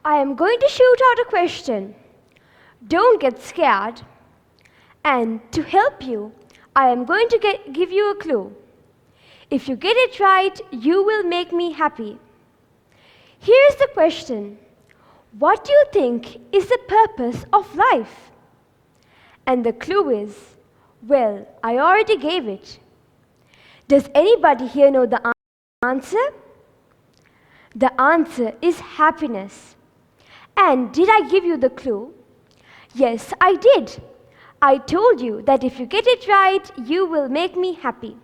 I am going to shoot out a question. Don't get scared. And to help you, I am going to give you a clue. If you get it right, you will make me happy. Here is the question. What do you think is the purpose of life? And the clue is, well, I already gave it. Does anybody here know the answer? The answer is happiness. And did I give you the clue? Yes, I did. I told you that if you get it right, you will make me happy.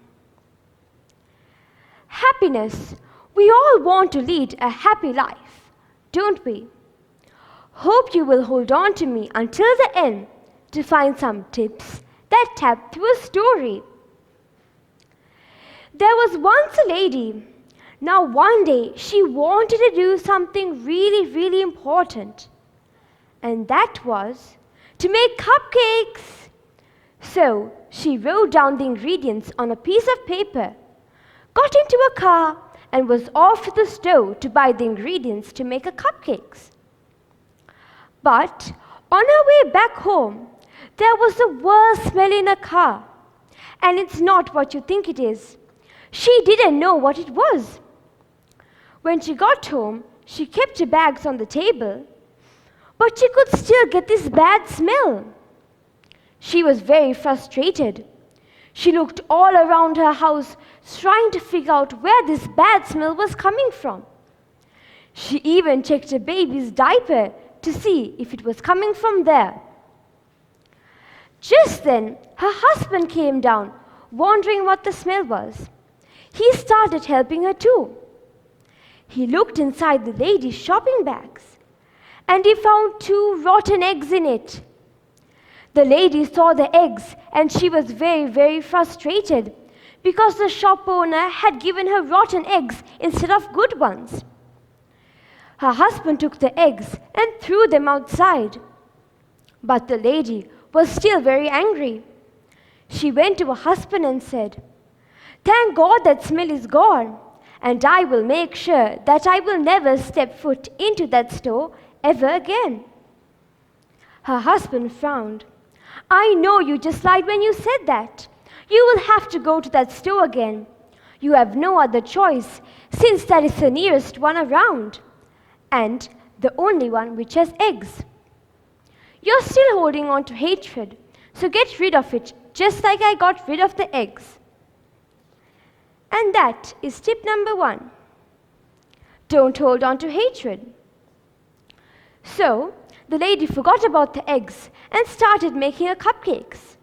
Happiness. We all want to lead a happy life, don't we? Hope you will hold on to me until the end to find some tips that tap through a story. There was once a lady. Now one day she wanted to do something really important. And that was to make cupcakes. So she wrote down the ingredients on a piece of paper, got into a car, and was off to the store to buy the ingredients to make her cupcakes. But on her way back home, there was the worst smell in her car. And it's not what you think it is. She didn't know what it was. When she got home, she kept her bags on the table, but she could still get this bad smell. She was very frustrated. She looked all around her house, trying to figure out where this bad smell was coming from. She even checked her baby's diaper to see if it was coming from there. Just then, her husband came down, wondering what the smell was. He started helping her too. He looked inside the lady's shopping bags, and he found 2 rotten eggs in it. The lady saw the eggs, and she was very frustrated because the shop owner had given her rotten eggs instead of good ones. Her husband took the eggs and threw them outside. But the lady was still very angry. She went to her husband and said, "Thank God that smell is gone, and I will make sure that I will never step foot into that store ever again." Her husband frowned. "I know you just lied when you said that. You will have to go to that store again. You have no other choice, since that is the nearest one around, and the only one which has eggs. You're still holding on to hatred, so get rid of it, just like I got rid of the eggs." And that is tip number 1. Don't hold on to hatred. So, the lady forgot about the eggs and started making her cupcakes.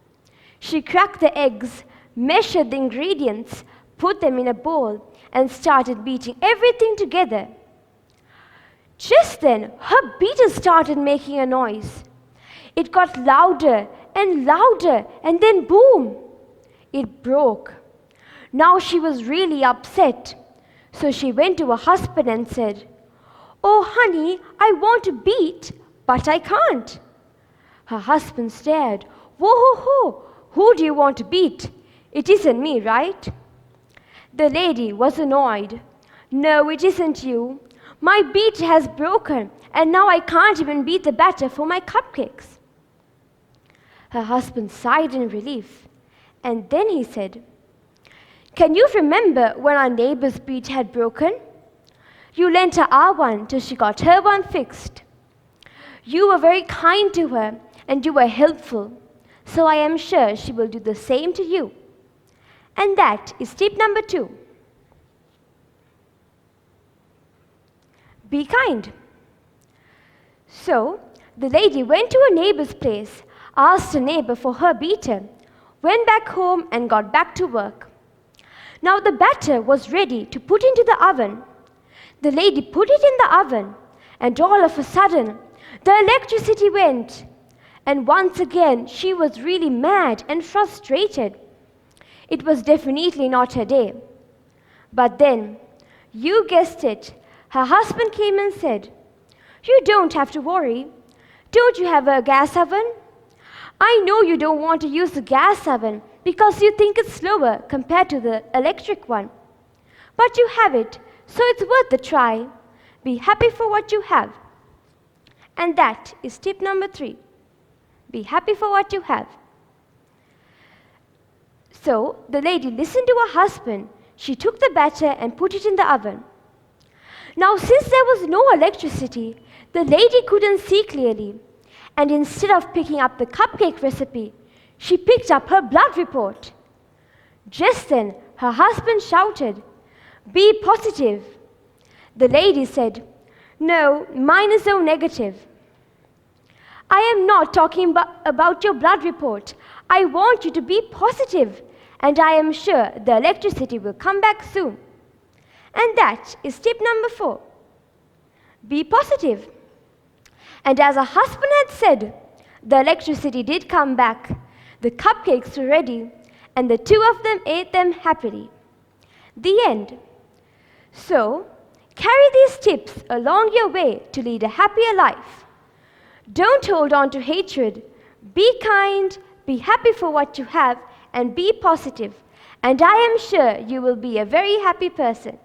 She cracked the eggs, measured the ingredients, put them in a bowl, and started beating everything together. Just then, her beater started making a noise. It got louder and louder, and then boom! It broke. Now she was really upset. So she went to her husband and said, "Oh, honey, I want to beat, but I can't." Her husband stared. "Whoa, who do you want to beat? It isn't me, right?" The lady was annoyed. "No, it isn't you. My beater has broken, and now I can't even beat the batter for my cupcakes." Her husband sighed in relief, and then he said, "Can you remember when our neighbor's beater had broken? You lent her our one till she got her one fixed. You were very kind to her, and you were helpful, so I am sure she will do the same to you." And that is tip number 2. Be kind. So, the lady went to her neighbor's place, asked her neighbor for her beater, went back home, and got back to work. Now the batter was ready to put into the oven. The lady put it in the oven, and all of a sudden, the electricity went. And once again, she was really mad and frustrated. It was definitely not her day. But then, you guessed it, her husband came and said, "You don't have to worry. Don't you have a gas oven? I know you don't want to use the gas oven because you think it's slower compared to the electric one. But you have it, so it's worth a try. Be happy for what you have." And that is tip number 3. Be happy for what you have. So the lady listened to her husband. She took the batter and put it in the oven. Now, since there was no electricity, the lady couldn't see clearly. And instead of picking up the cupcake recipe, she picked up her blood report. Just then, her husband shouted, "Be positive." The lady said, "No, mine is O negative." "I am not talking about your blood report. I want you to be positive, and I am sure the electricity will come back soon." And that is tip number 4. Be positive. And as her husband had said, the electricity did come back, the cupcakes were ready, and the two of them ate them happily. The end. So, carry these tips along your way to lead a happier life. Don't hold on to hatred. Be kind, be happy for what you have, and be positive. And I am sure you will be a very happy person.